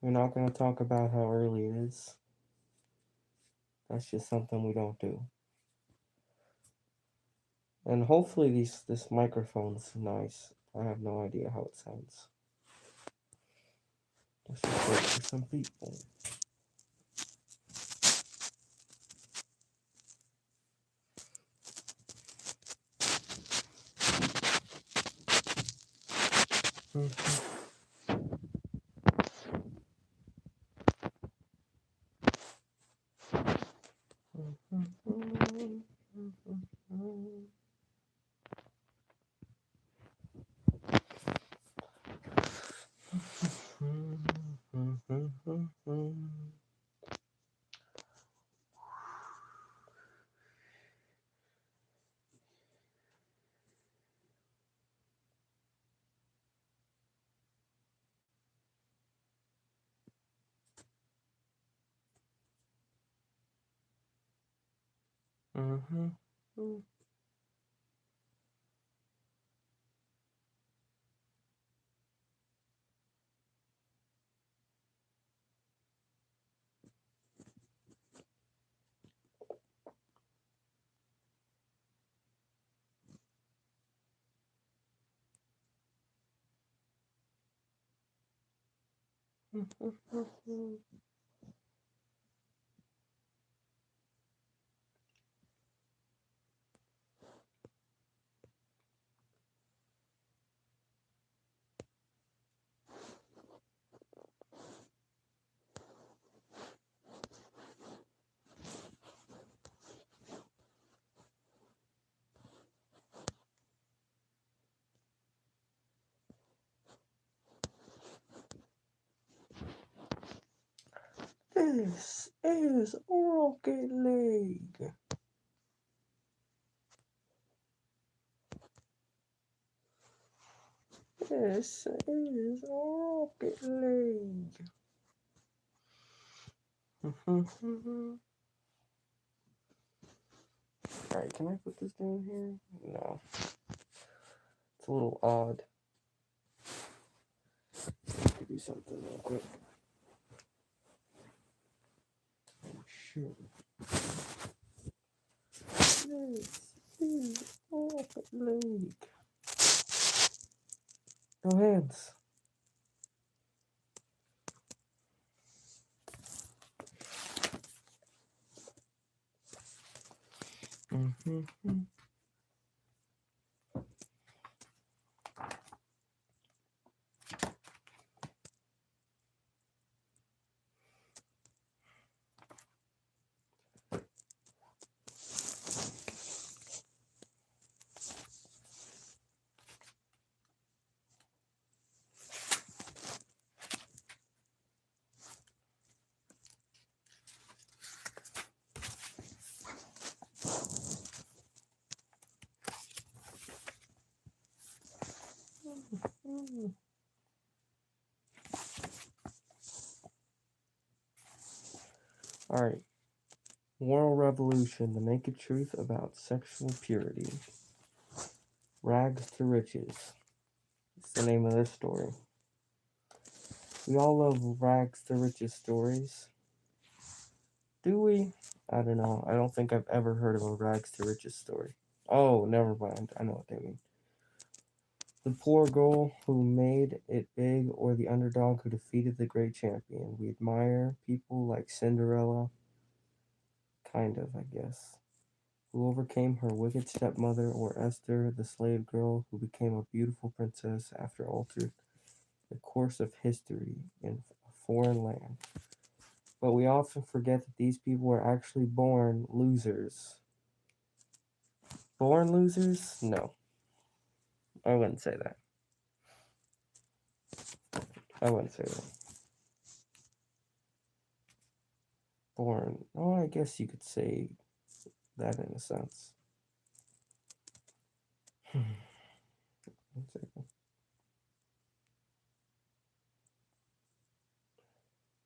We're not going to talk about how early it is. That's just something we don't do. And hopefully this microphone's nice. I have no idea how it sounds. Let's just wait for some people. This is Rocket League. This is Rocket League. Alright, can I put this down here? No. It's a little odd. Do something real quick. Oh, sure. This is Rocket League. No hands. Alright. Moral Revolution, the naked truth about sexual purity. Rags to Riches. It's the name of this story. We all love rags to riches stories. Do we? I don't know. I don't think I've ever heard of a rags to riches story. Oh, never mind. I know what they mean. The poor girl who made it big, or the underdog who defeated the great champion. We admire people like Cinderella, kind of, I guess, who overcame her wicked stepmother, or Esther, the slave girl who became a beautiful princess after altered the course of history in a foreign land. But we often forget that these people were actually born losers. Born losers? No, I wouldn't say that. I wouldn't say that. Born. Oh, I guess you could say that in a sense. One second.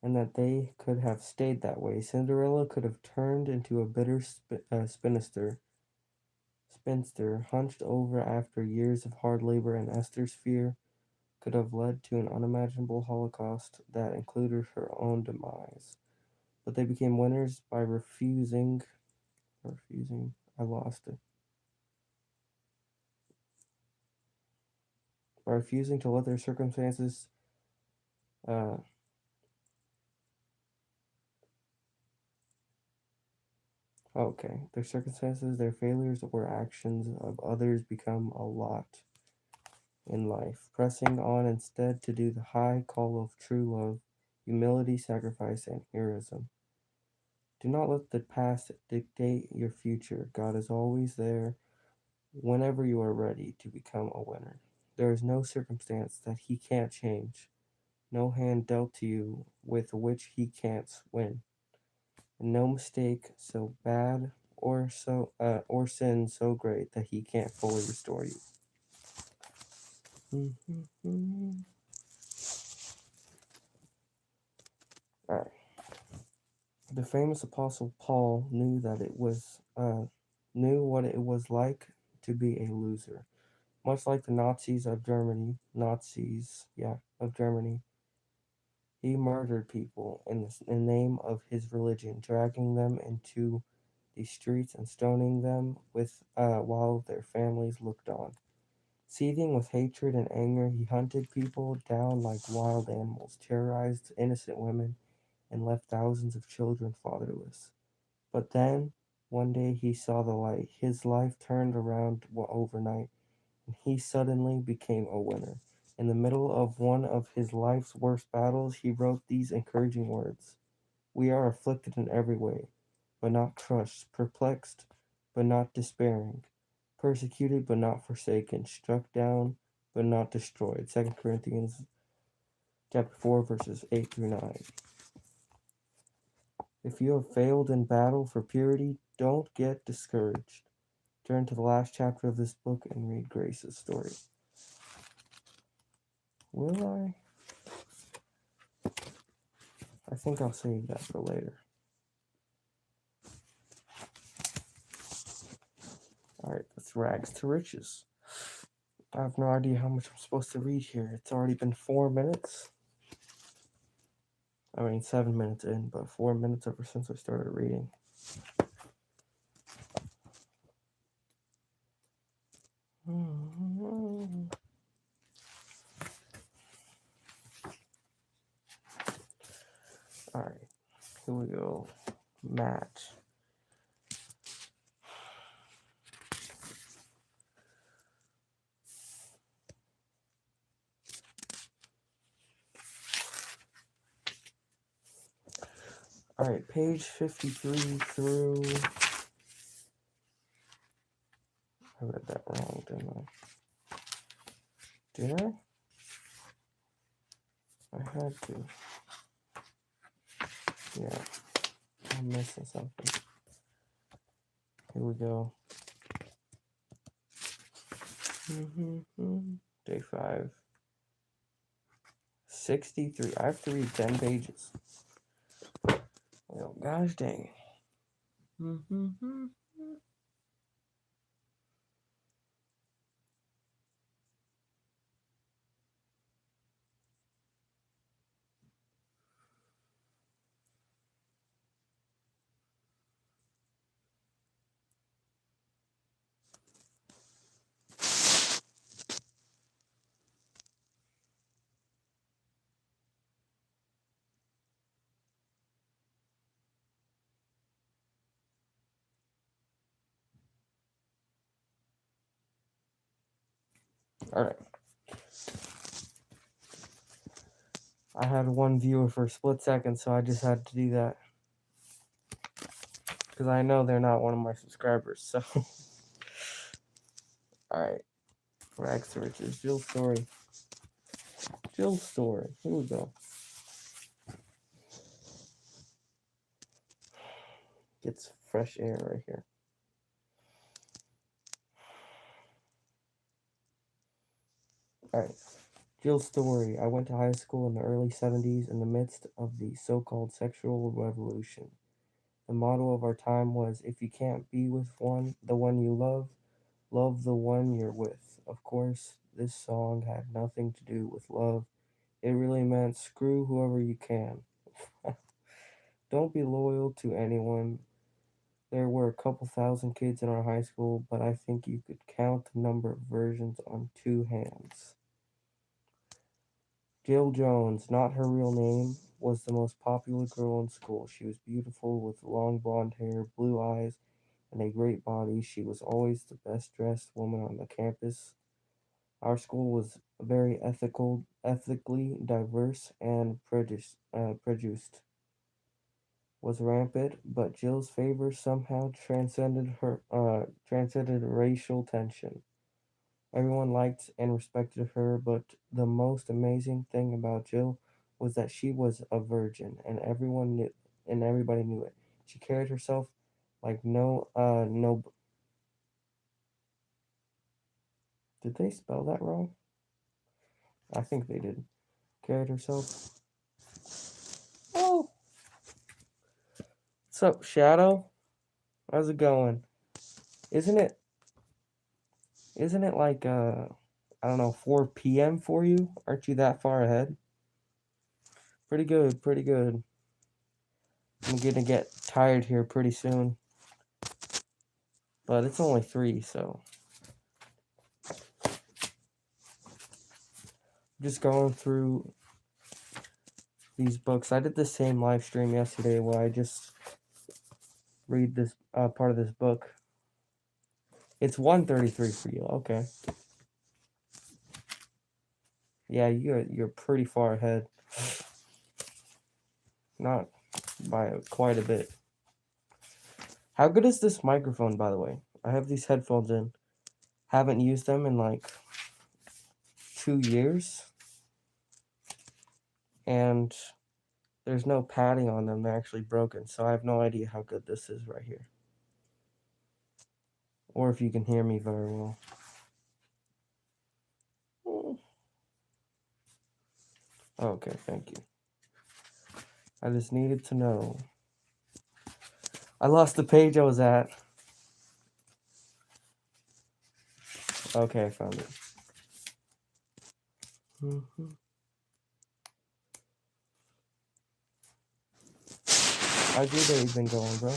And that they could have stayed that way. Cinderella could have turned into a bitter spinster, hunched over after years of hard labor, and Esther's fear could have led to an unimaginable holocaust that included her own demise. But they became winners by refusing, I lost it, by refusing to let their circumstances, uh, their circumstances, their failures, or actions of others become a lot in life, pressing on instead to do the high call of true love, humility, sacrifice, and heroism. Do not let the past dictate your future. God is always there whenever you are ready to become a winner. There is no circumstance that He can't change, no hand dealt to you with which He can't win, and no mistake so bad or sin so great that He can't fully restore you. All right. The famous apostle Paul knew what it was like to be a loser. Much like the of Germany, he murdered people in the name of his religion, dragging them into the streets and stoning them while their families looked on. Seething with hatred and anger, he hunted people down like wild animals, terrorized innocent women, and left thousands of children fatherless. But then, one day he saw the light. His life turned around overnight, and he suddenly became a winner. In the middle of one of his life's worst battles, he wrote these encouraging words: "We are afflicted in every way, but not crushed, perplexed, but not despairing, persecuted, but not forsaken, struck down, but not destroyed." 2 Corinthians chapter 4, verses 8 through 9. If you have failed in battle for purity, don't get discouraged. Turn to the last chapter of this book and read Grace's story. Will I? I think I'll save that for later. Alright, that's Rags to Riches. I have no idea how much I'm supposed to read here. It's already been 4 minutes. 7 minutes in, but 4 minutes ever since I started reading. Alright, here we go. Match. Alright, page 53 through... I read that wrong, didn't I? Did I? I had to. Yeah, I'm missing something. Here we go. Day 5. 63. I have to read 10 pages. Oh, gosh dang it. Alright. I had one viewer for a split second, so I just had to do that. Because I know they're not one of my subscribers, so. Alright. Rags to Riches. Jill's story. Jill's story. Here we go. Gets fresh air right here. Alright. Jill's story. I went to high school in the early 70s in the midst of the so-called sexual revolution. The motto of our time was, if you can't be with the one you love, love the one you're with. Of course, This song had nothing to do with love. It really meant screw whoever you can. Don't be loyal to anyone. There were a couple thousand kids in our high school, but I think you could count the number of versions on two hands. Jill Jones, not her real name, was the most popular girl in school. She was beautiful with long blonde hair, blue eyes, and a great body. She was always the best dressed woman on the campus. Our school was very ethically diverse, and prejudice was rampant. But Jill's favor somehow transcended racial tension. Everyone liked and respected her, but the most amazing thing about Jill was that she was a virgin, and everybody knew it. She carried herself like no. Did they spell that wrong? I think they did. Carried herself. Oh, what's up, Shadow? How's it going? Isn't it? Isn't it like I don't know, 4 p.m. for you? Aren't you that far ahead? Pretty good, pretty good. I'm gonna get tired here pretty soon, but it's only 3, so just going through these books. I did the same live stream yesterday where I just read this part of this book. It's 1:33 for you. Okay. Yeah, you're pretty far ahead. Not by quite a bit. How good is this microphone, by the way? I have these headphones in. Haven't used them in like 2 years. And there's no padding on them. They're actually broken. So I have no idea how good this is right here. Or if you can hear me very well. Okay, thank you. I just needed to know. I lost the page I was at. Okay, I found it. How's your day been going, bro?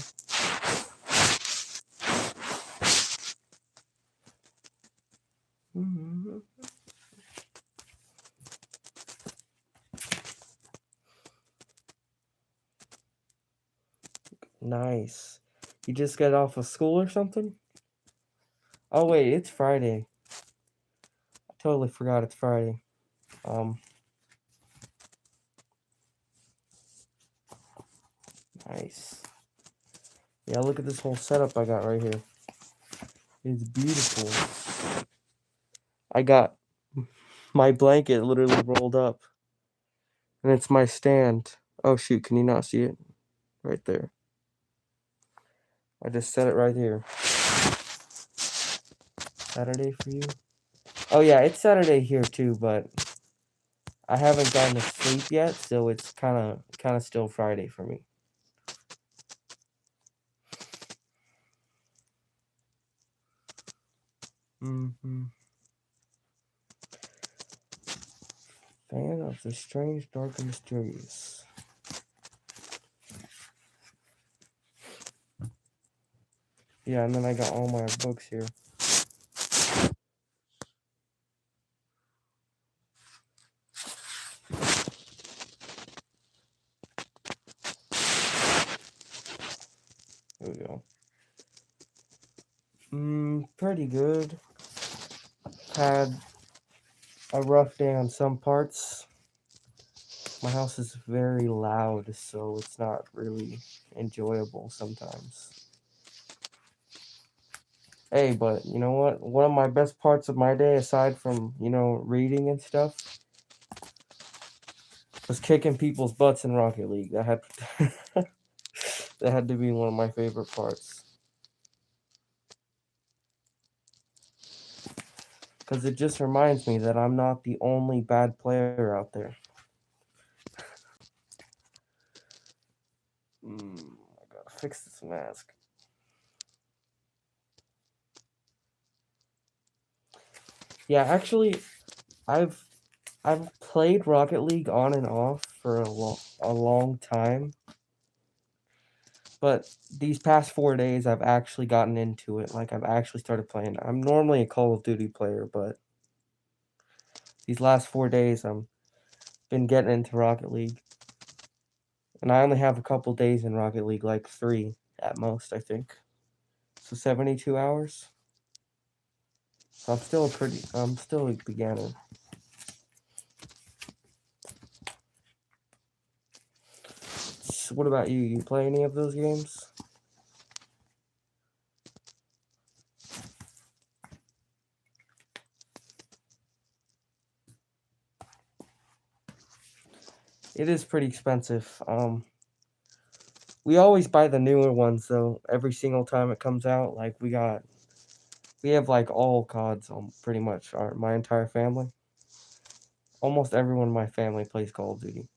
Nice. You just got off of school or something? Oh wait, it's Friday. I totally forgot it's Friday. Nice. Yeah, look at this whole setup I got right here. It's beautiful. I got my blanket literally rolled up. And it's my stand. Oh shoot, can you not see it? Right there. I just set it right here. Saturday for you? Oh yeah, it's Saturday here too, but I haven't gotten to sleep yet, so it's kind of still Friday for me. Fan of the strange, dark, and mysterious. Yeah, and then I got all my books here. Here we go. Pretty good. Had a rough day on some parts. My house is very loud, so it's not really enjoyable sometimes. Hey, but you know what? One of my best parts of my day, aside from, reading and stuff, was kicking people's butts in Rocket League. That had that had to be one of my favorite parts. Because it just reminds me that I'm not the only bad player out there. I gotta fix this mask. Yeah, actually, I've played Rocket League on and off for a long time, but these past 4 days I've actually gotten into it. Like I've actually started playing. I'm normally a Call of Duty player, but these last 4 days I'm been getting into Rocket League, and I only have a couple days in Rocket League, like 3 at most, I think. So 72 hours. So I'm still a beginner. So what about you? You play any of those games? It is pretty expensive. We always buy the newer ones though. Every single time it comes out, like we have like all CODs on pretty much my entire family. Almost everyone in my family plays Call of Duty.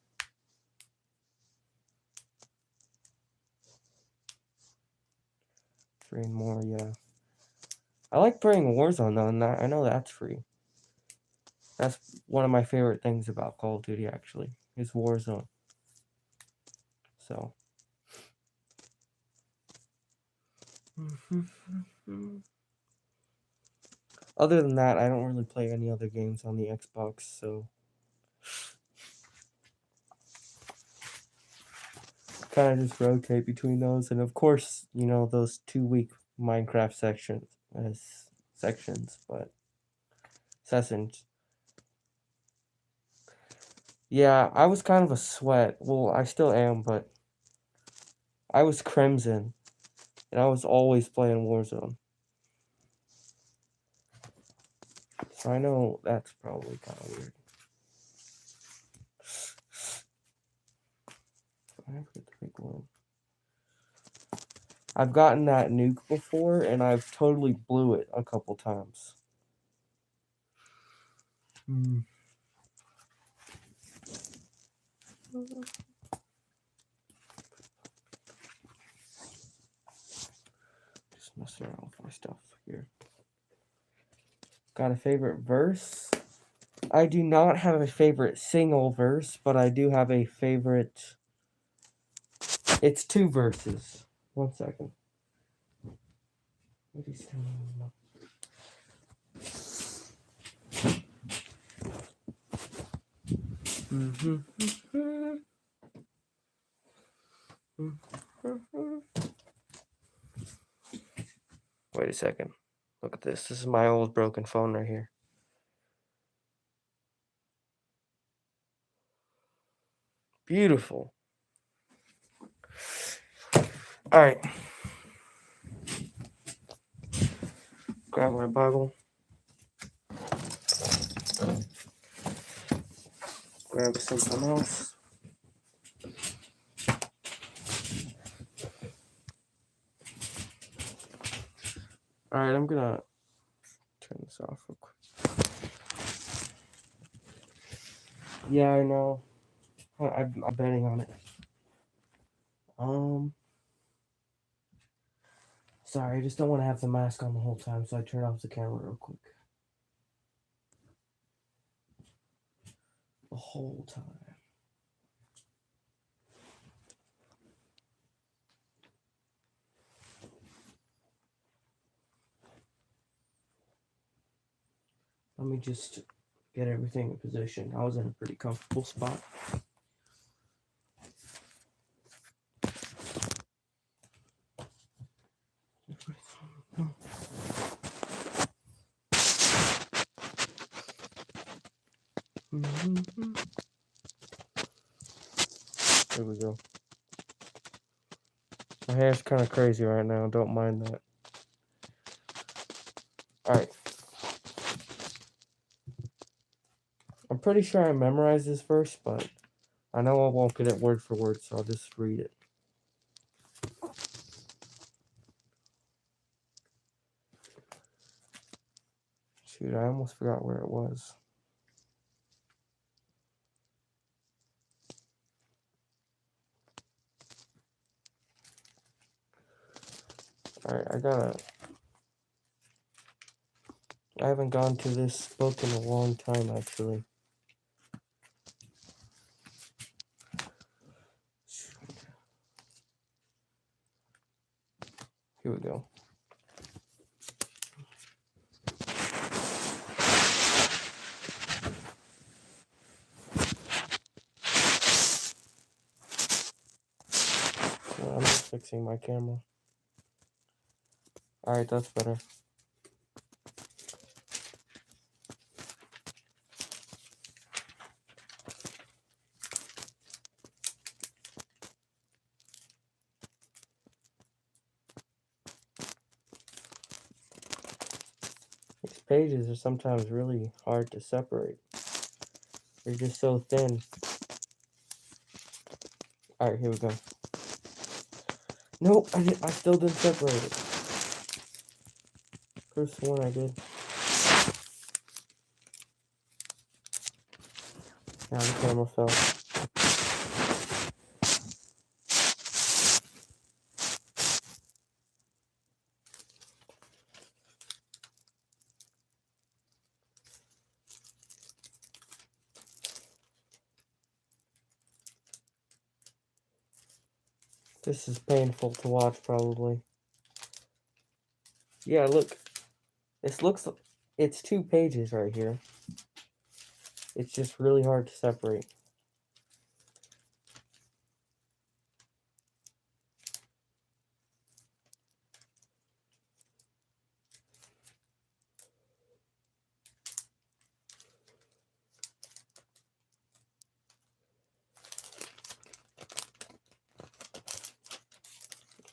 3 and more, yeah. I like playing Warzone though, and I know that's free. That's one of my favorite things about Call of Duty actually, is Warzone. So. Other than that, I don't really play any other games on the Xbox, so kind of just rotate between those, and of course, you know, those 2 week Minecraft sections, but sessions. Yeah, I was kind of a sweat. Well, I still am, but I was Crimson, and I was always playing Warzone. So I know that's probably kind of weird. I have to pick one. I've gotten that nuke before, and I've totally blew it a couple times. Just messing around with my stuff here. Got a favorite verse? I do not have a favorite single verse, but I do have a favorite. It's 2 verses. 1 second. What is Wait a second. Look at this. This is my old broken phone right here. Beautiful. Alright. Grab my Bible. Grab something else. Alright, I'm gonna turn this off real quick. Yeah, I know. I'm betting on it. Sorry, I just don't want to have the mask on the whole time, so I turn off the camera real quick. The whole time. Let me just get everything in position. I was in a pretty comfortable spot. There we go. My hair's kind of crazy right now. Don't mind that. Alright. I'm pretty sure I memorized this verse, but I know I won't get it word for word, so I'll just read it. Shoot, I almost forgot where it was. Alright, I gotta I haven't gone to this book in a long time, actually. Here we go. I'm just fixing my camera. Alright, that's better. These pages are sometimes really hard to separate. They're just so thin. Alright, here we go. Nope, I still didn't separate it. First one I did. Now the camera fell. This is painful to watch, probably. Yeah, look. It's 2 pages right here. It's just really hard to separate.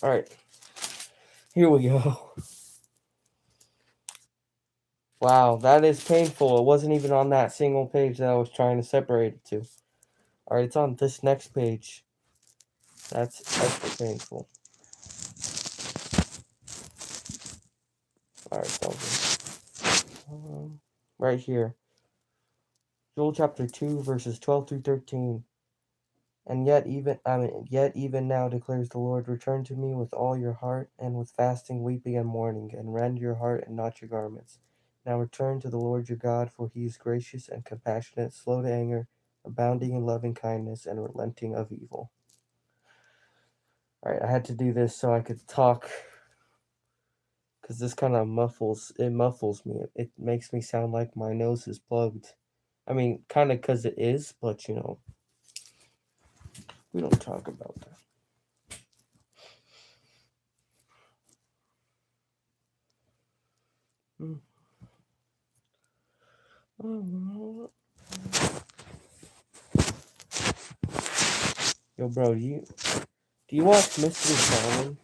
Alright. Here we go. Wow, that is painful. It wasn't even on that single page that I was trying to separate it to. Alright, it's on this next page. That's extra painful. Alright, sounds good. Right here. Joel chapter 2, verses 12 through 13. And yet even now declares the Lord, return to me with all your heart, and with fasting, weeping, and mourning, and rend your heart and not your garments. Now return to the Lord your God, for he is gracious and compassionate, slow to anger, abounding in loving kindness, and relenting of evil. Alright, I had to do this so I could talk, because this kind of muffles me. It makes me sound like my nose is plugged. I mean, kind of because it is, but you know, we don't talk about that. Yo, bro, do you watch Mystery Solomon?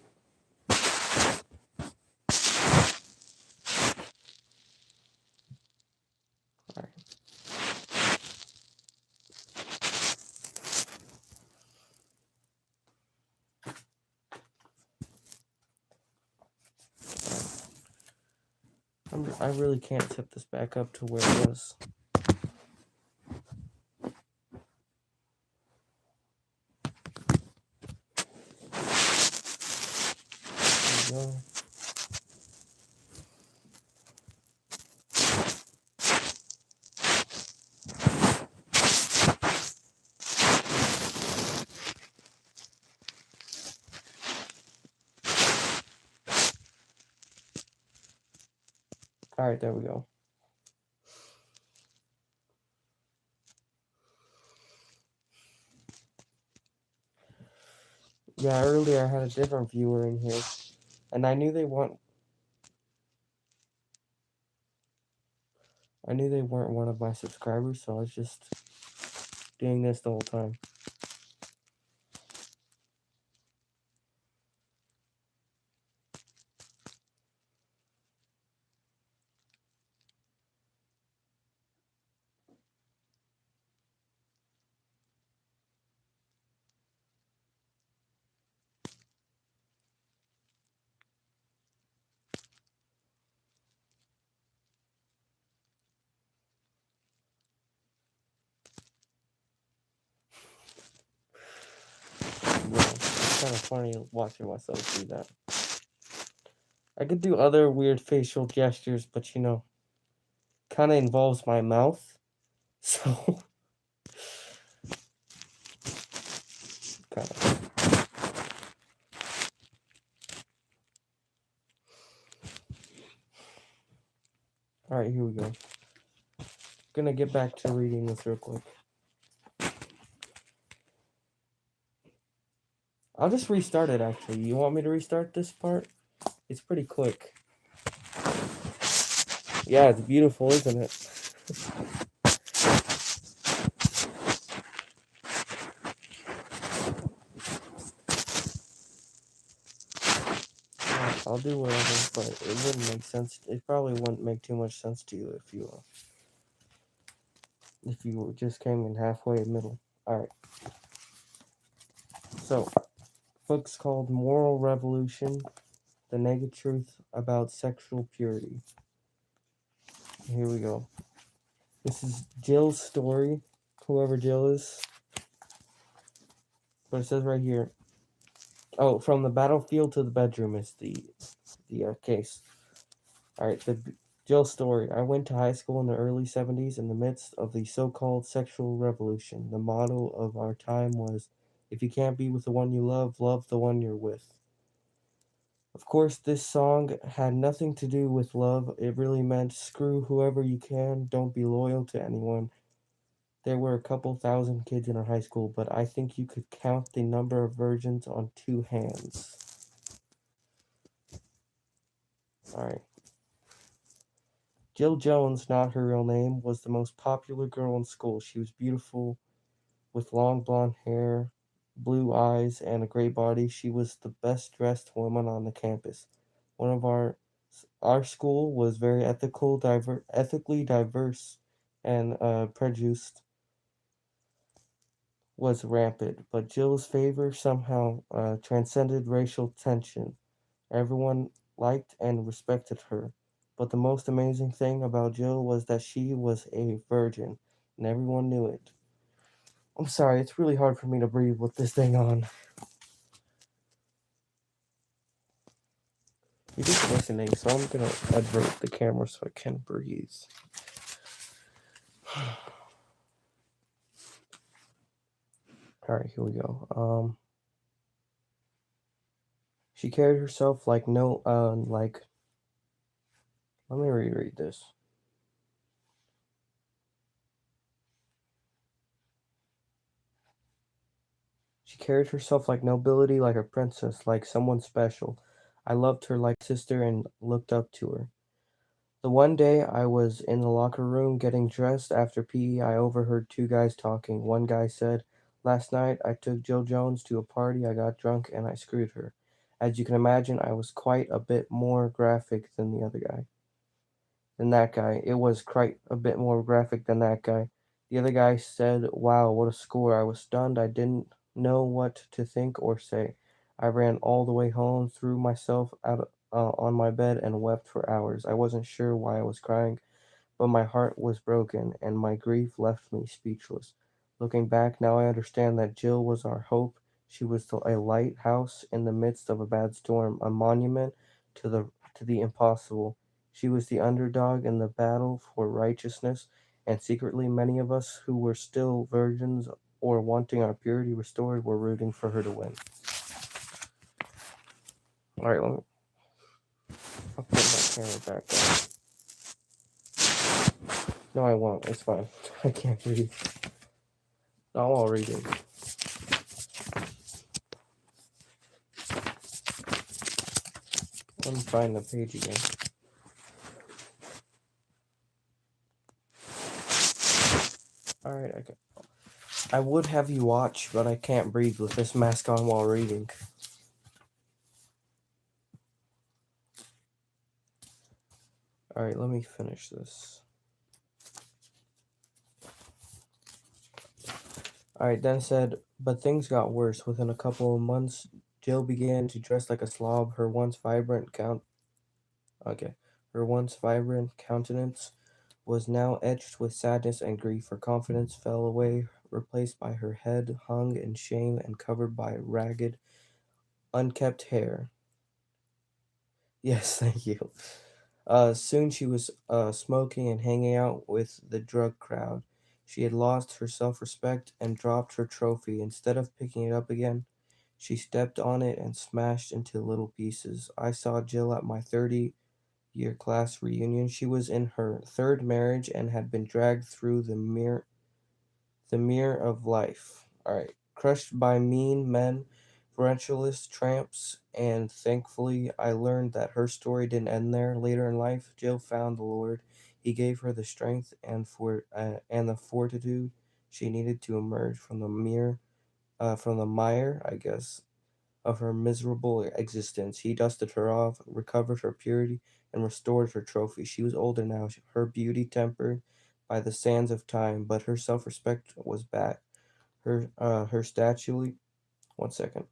Alright. I really can't set this back up to where it was. There we go. Alright, there we go. Yeah, earlier I had a different viewer in here, and I knew they weren't one of my subscribers, so I was just doing this the whole time. Yeah, it's kind of funny watching myself do that. I could do other weird facial gestures, but you know, kind of involves my mouth. So, kind of. Alright, here we go. Gonna get back to reading this real quick. I'll just restart it actually. You want me to restart this part? It's pretty quick. Yeah, it's beautiful, isn't it? I'll do whatever, but it wouldn't make sense. It probably wouldn't make too much sense to you if you just came in halfway in the middle. All right. So, book's called Moral Revolution: The Naked Truth About Sexual Purity. Here we go. This is Jill's story, whoever Jill is. But it says right here. Oh, from the battlefield to the bedroom is the case. All right, Jill story. I went to high school in the early 70s in the midst of the so-called sexual revolution. The motto of our time was, if you can't be with the one you love, love the one you're with. Of course, this song had nothing to do with love. It really meant screw whoever you can, don't be loyal to anyone. There were a couple thousand kids in our high school, but I think you could count the number of virgins on two hands. All right. Jill Jones, not her real name, was the most popular girl in school. She was beautiful with long blonde hair, blue eyes, and a great body. She was the best dressed woman on the campus. One of our school was very ethically diverse, and prejudice was rampant. But Jill's favor somehow transcended racial tension. Everyone liked and respected her. But the most amazing thing about Jill was that she was a virgin, and everyone knew it. I'm sorry, it's really hard for me to breathe with this thing on. You're just listening, so I'm gonna advert the camera so I can breathe. Alright, here we go. She carried herself like let me reread this. She carried herself like nobility, like a princess, like someone special. I loved her like sister and looked up to her. The one day I was in the locker room getting dressed after PE, I overheard two guys talking. One guy said, "Last night I took Jill Jones to a party, I got drunk, and I screwed her." As you can imagine, I was quite a bit more graphic than the other guy. Than that guy. It was quite a bit more graphic than that guy. The other guy said, "Wow, what a score." I was stunned. I didn't know what to think or say. I ran all the way home, threw myself out on my bed, and wept for hours. I wasn't sure why I was crying, but my heart was broken, and my grief left me speechless. Looking back, now I understand that Jill was our hope. She was a lighthouse in the midst of a bad storm, a monument to the impossible. She was the underdog in the battle for righteousness, and secretly many of us who were still virgins or wanting our purity restored were rooting for her to win. Alright, I'll put my camera back down. No, I won't. It's fine. I can't breathe. No, I'll read it. Let me find the page again. Alright, okay. I would have you watch, but I can't breathe with this mask on while reading. Alright, let me finish this. Alright, then said, but things got worse. Within a couple of months, Jill began to dress like a slob. Her once vibrant countenance was now etched with sadness and grief. Her confidence fell away, replaced by her head hung in shame and covered by ragged, unkempt hair. Yes, thank you. Soon she was smoking and hanging out with the drug crowd. She had lost her self respect and dropped her trophy. Instead of picking it up again, she stepped on it and smashed into little pieces. I saw Jill at my 30-year class reunion. She was in her third marriage and had been dragged through the mirror of life. All right. Crushed by mean men, virtueless tramps, and thankfully I learned that her story didn't end there. Later in life, Jill found the Lord. He gave her the strength and the fortitude she needed to emerge from the mire, I guess, of her miserable existence. He dusted her off, recovered her purity, and restored her trophy. She was older now, her beauty tempered by the sands of time, but her self-respect was back. Her stately, one second.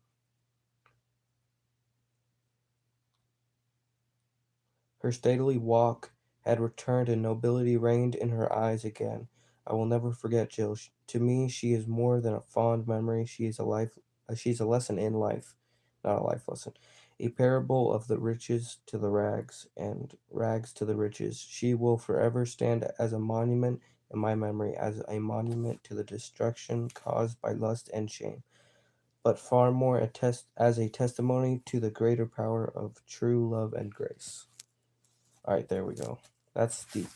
Her stately walk had returned and nobility reigned in her eyes again. I will never forget Jill. To me, she is more than a fond memory. She's a lesson in life, not a life lesson. A parable of the riches to the rags and rags to the riches. She will forever stand as a monument in my memory, as a monument to the destruction caused by lust and shame, but far more as a testimony to the greater power of true love and grace. All right, there we go. That's the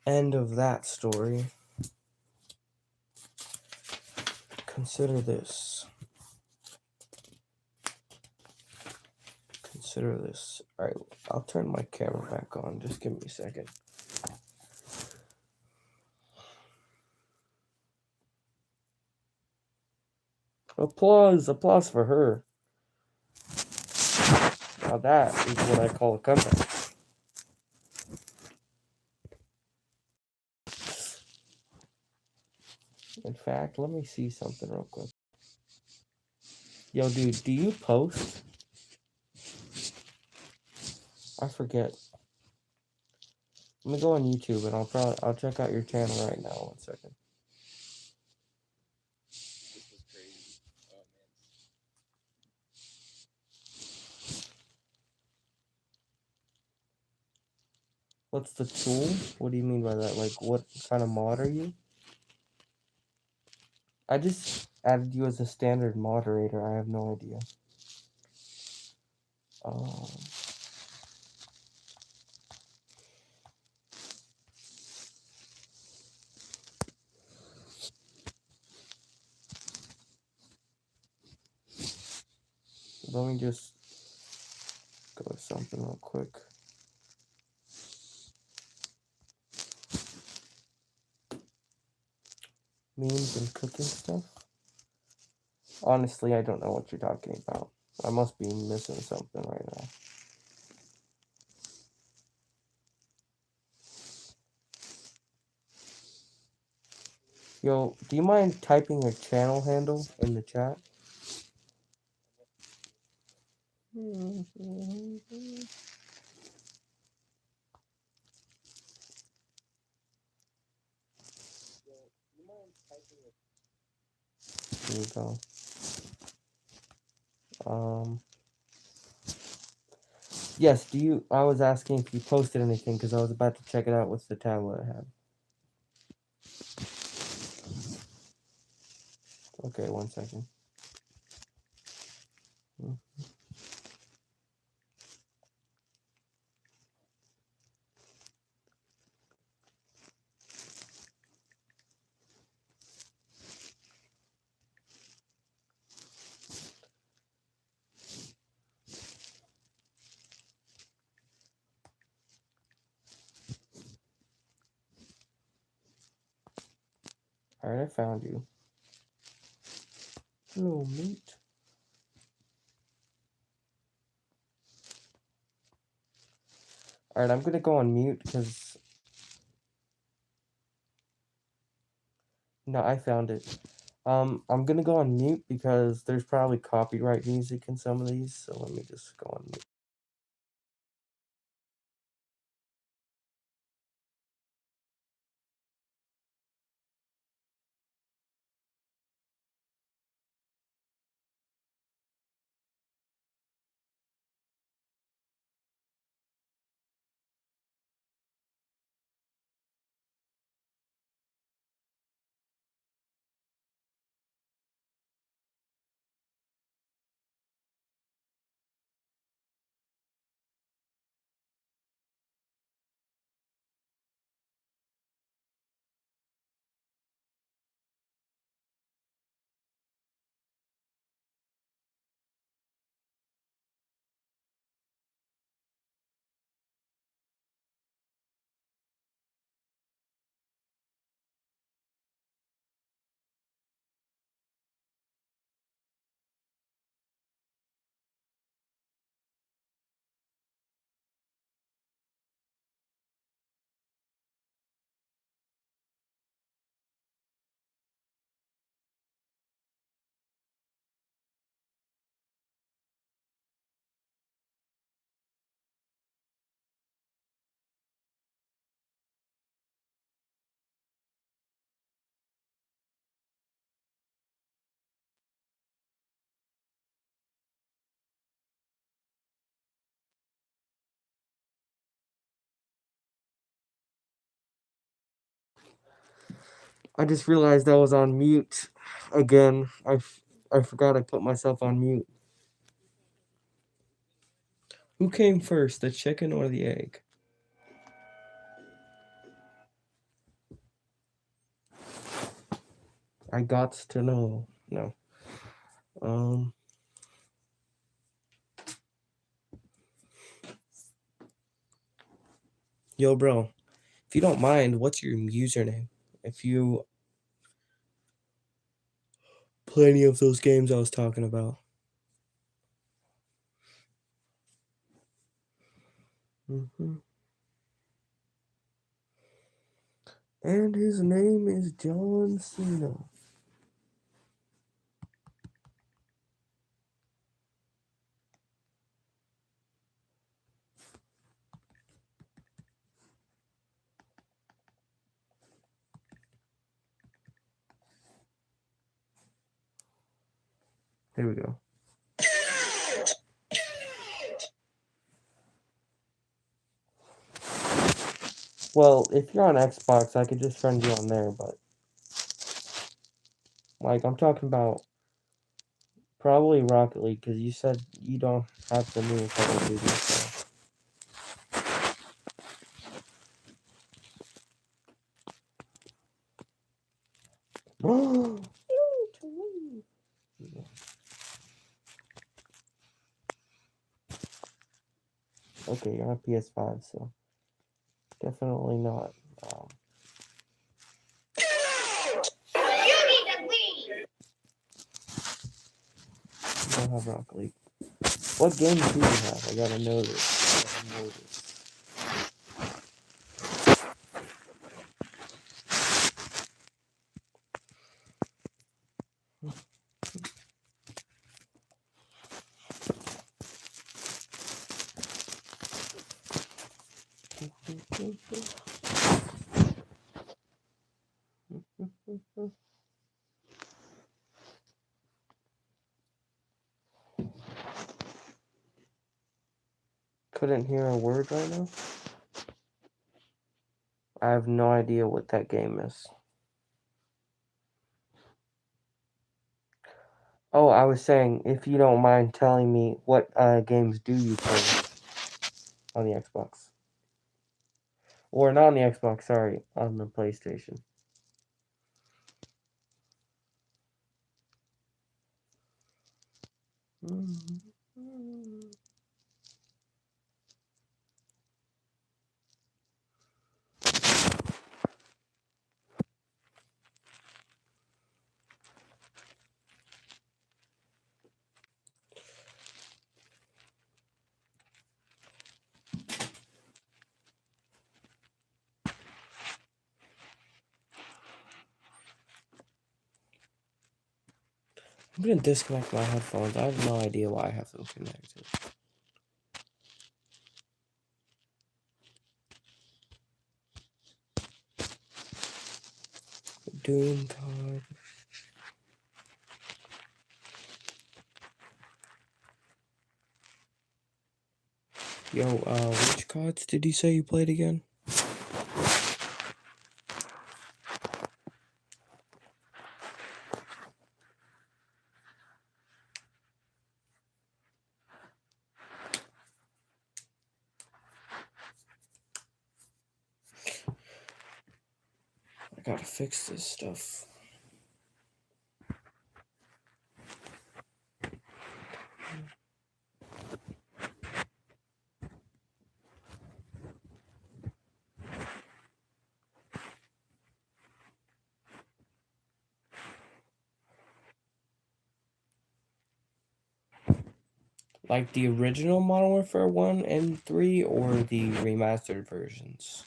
end of that story. Consider this. Consider this. All right, I'll turn my camera back on. Just give me a second. Applause, applause for her. Now that is what I call a comeback. In fact, let me see something real quick. Yo, dude, do you post? I forget. Let me go on YouTube and I'll check out your channel right now. 1 second. What's the tool? What do you mean by that? Like, what kind of mod are you? I just added you as a standard moderator. I have no idea. Um, Let me just go to something real quick. Memes and cooking stuff? Honestly, I don't know what you're talking about. I must be missing something right now. Yo, do you mind typing your channel handle in the chat? Here we go. Yes, I was asking if you posted anything because I was about to check it out with the tablet I have. Okay, 1 second. Alright, I found you. Hello, mate. Alright, I'm gonna go on mute because... No, I found it. I'm gonna go on mute because there's probably copyright music in some of these, so let me just go on mute. I just realized I was on mute again. I forgot I put myself on mute. Who came first, the chicken or the egg? I gots to know. No. Yo, bro. If you don't mind, what's your username? If you play any of those games I was talking about. And his name is John Cena. Here we go. Well, if you're on Xbox, I could just friend you on there, but like I'm talking about probably Rocket League because you said you don't have the new Call of Duty. So. Okay, you're on PS5, so definitely not. You need to leave. You don't have Rocket League. What games do you have? I gotta know this. Couldn't hear a word right now. I have no idea what that game is. Oh, I was saying, if you don't mind telling me what games do you play on the Xbox? Or not on the Xbox, sorry, on the PlayStation. I'm gonna disconnect my headphones. I have no idea why I have them connected. Doom card. Yo, which cards did you say you played again? I gotta fix this stuff. Like the original Modern Warfare 1 and 3 or the remastered versions?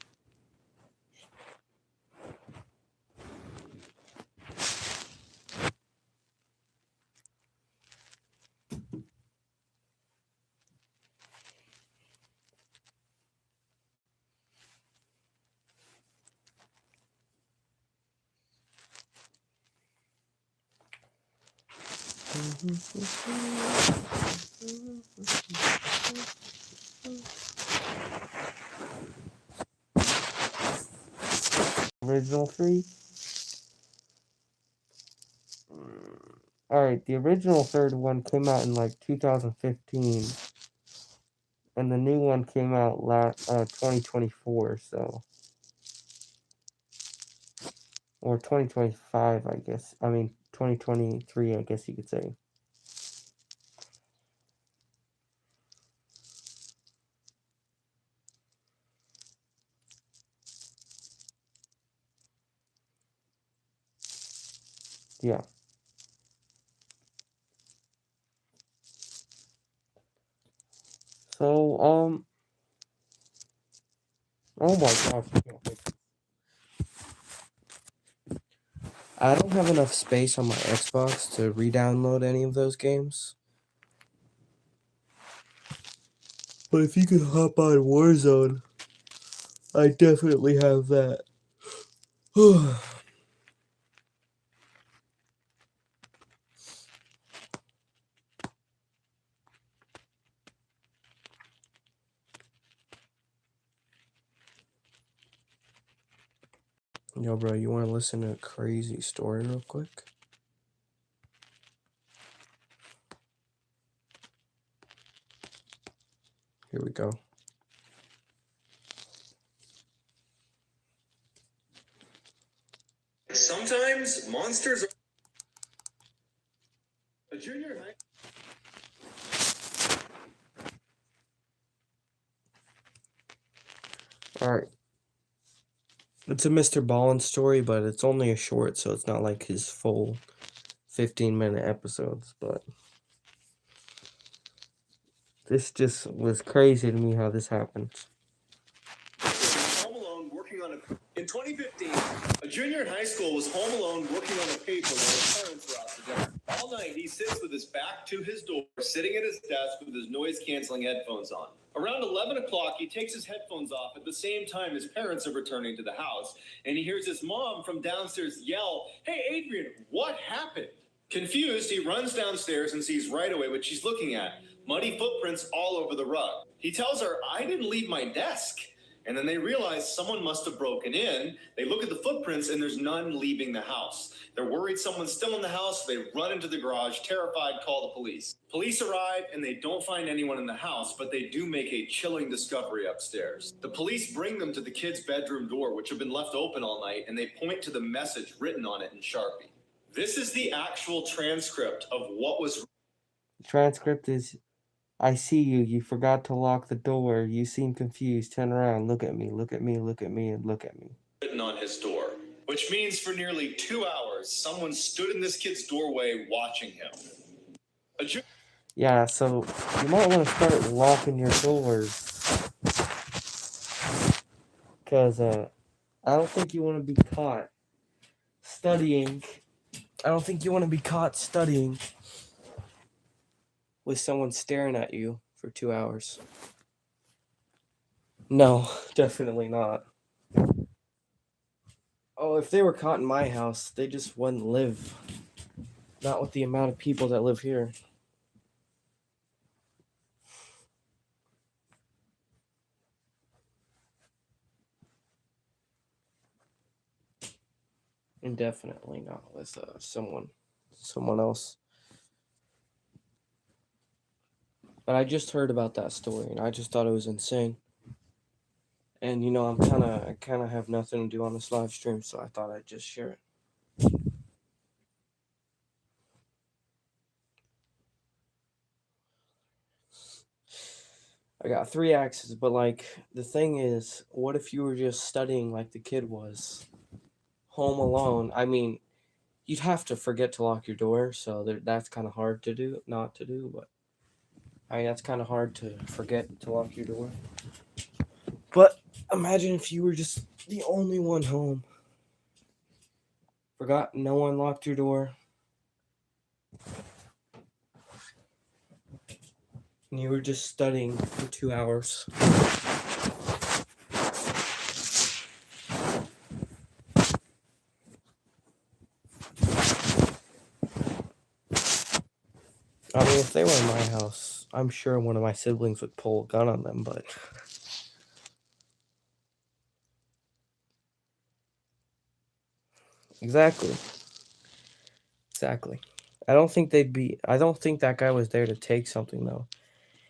Original 3? Alright, the original third one came out in like 2015, and the new one came out 2024, so. Or 2025, I guess. I mean, 2023, I guess you could say. Yeah. So, oh my gosh. I don't have enough space on my Xbox to re-download any of those games. But if you could hop on Warzone, I definitely have that. Yo, bro, you want to listen to a crazy story real quick? Here we go. Sometimes monsters are a junior high. Alright. It's a Mr. Ballin story, but it's only a short, so it's not like his full 15-minute episodes, but this just was crazy to me how this happened. Home alone working on in 2015, a junior in high school was home alone working on a paper while his parents were out to dinner. All night, he sits with his back to his door, sitting at his desk with his noise-canceling headphones on. Around 11 o'clock, he takes his headphones off at the same time his parents are returning to the house, and he hears his mom from downstairs yell, "Hey, Adrian, what happened?" Confused, he runs downstairs and sees right away what she's looking at, muddy footprints all over the rug. He tells her, "I didn't leave my desk." And then they realize someone must have broken in. They look at the footprints and there's none leaving the house. They're worried someone's still in the house. They run into the garage, terrified, call the police. Police arrive and they don't find anyone in the house, but they do make a chilling discovery upstairs. The police bring them to the kids' bedroom door, which had been left open all night, and they point to the message written on it in Sharpie. This is the actual transcript of what was. The transcript is, "I see you. You forgot to lock the door. You seem confused. Turn around. Look at me. Look at me. Look at me. And look at me." Written on his door, which means for nearly 2 hours, someone stood in this kid's doorway watching him. Yeah, so you might want to start locking your doors. Because, I don't think you want to be caught studying. I don't think you want to be caught studying with someone staring at you for 2 hours. No, definitely not. Oh, if they were caught in my house, they just wouldn't live. Not with the amount of people that live here. And definitely not with someone else. But I just heard about that story, and I just thought it was insane. And you know, I kind of have nothing to do on this live stream, so I thought I'd just share it. I got 3 axes, but like the thing is, what if you were just studying like the kid was, home alone? I mean, you'd have to forget to lock your door, so that's kind of hard to do, not to do, but I mean, that's kind of hard to forget to lock your door. But imagine if you were just the only one home. Forgot no one locked your door. And you were just studying for 2 hours. I mean, if they were in my house, I'm sure one of my siblings would pull a gun on them, but... Exactly. I don't think that guy was there to take something though,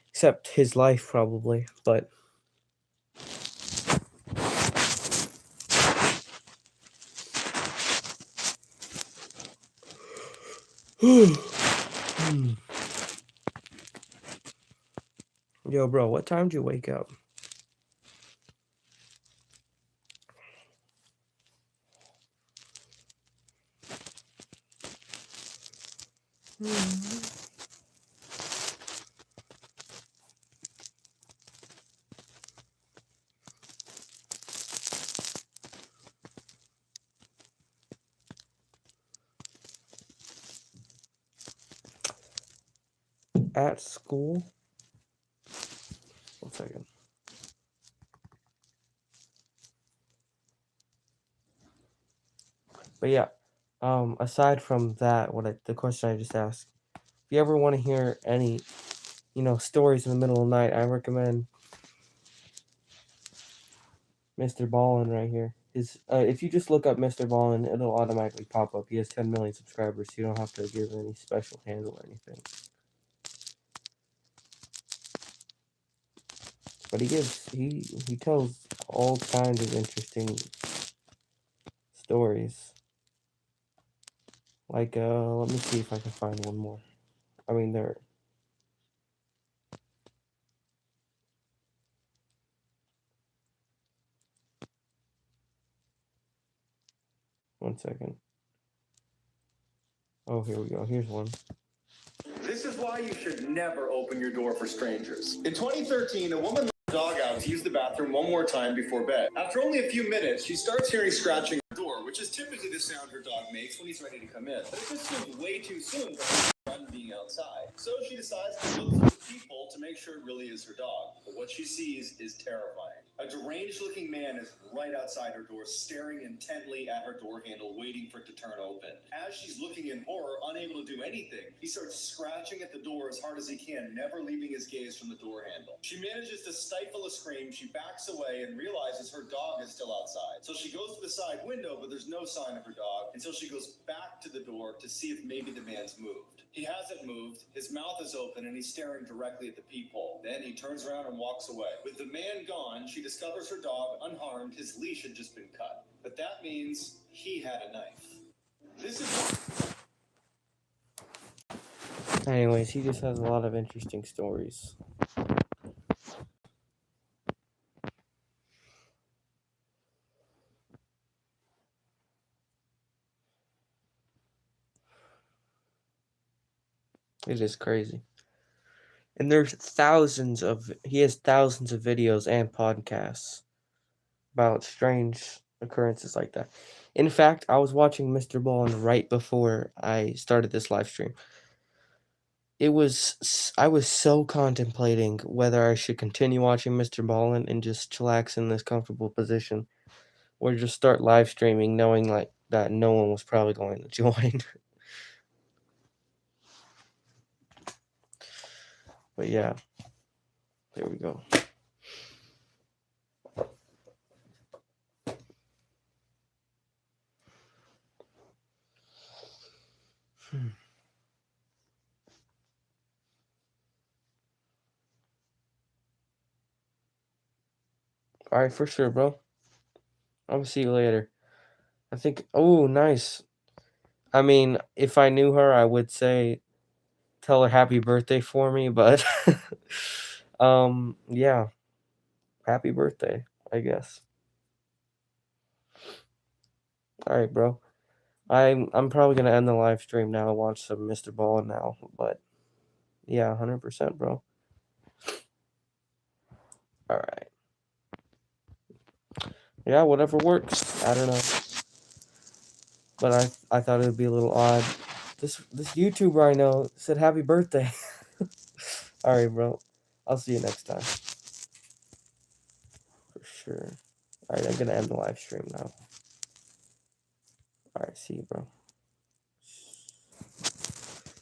except his life probably. But yo, bro, what time did you wake up? At school. 1 second. But yeah, aside from that, the question I just asked, if you ever want to hear any, stories in the middle of the night, I recommend Mr. Ballin right here. If you just look up Mr. Ballin, it'll automatically pop up. He has 10 million subscribers, so you don't have to give any special handle or anything. But he tells all kinds of interesting stories. Like, let me see if I can find one more. I mean, there. 1 second. Oh, here we go. Here's one. This is why you should never open your door for strangers. In 2013, a woman let her dog out to use the bathroom one more time before bed. After only a few minutes, she starts hearing scratching at the door, which is typically the sound her dog makes when he's ready to come in. But it just seems way too soon for her to being outside. So she decides to look through the peephole to make sure it really is her dog. But what she sees is terrifying. A deranged-looking man is right outside her door, staring intently at her door handle, waiting for it to turn open. As she's looking in horror, unable to do anything, he starts scratching at the door as hard as he can, never leaving his gaze from the door handle. She manages to stifle a scream. She backs away and realizes her dog is still outside. So she goes to the side window, but there's no sign of her dog, until she goes back to the door to see if maybe the man's moved. He hasn't moved, his mouth is open, and he's staring directly at the peephole. Then he turns around and walks away. With the man gone, she discovers her dog unharmed. His leash had just been cut. But that means he had a knife. This is... Anyways, he just has a lot of interesting stories. It is crazy. And he has thousands of videos and podcasts about strange occurrences like that. In fact, I was watching Mr. Ballin right before I started this live stream. I was so contemplating whether I should continue watching Mr. Ballin and just chillax in this comfortable position, or just start live streaming knowing like that no one was probably going to join. But yeah, there we go. All right, for sure, bro. I'll see you later. I think. Oh, nice. I mean, if I knew her, I would say tell her happy birthday for me, but yeah, happy birthday, I guess. All right, bro. I'm probably gonna end the live stream now and watch some Mr. Ball now, but yeah, 100%, bro. All right. Yeah, whatever works. I don't know, but I thought it would be a little odd. This YouTuber I know said happy birthday. All right, bro. I'll see you next time. For sure. All right, I'm gonna end the live stream now. All right, see you, bro.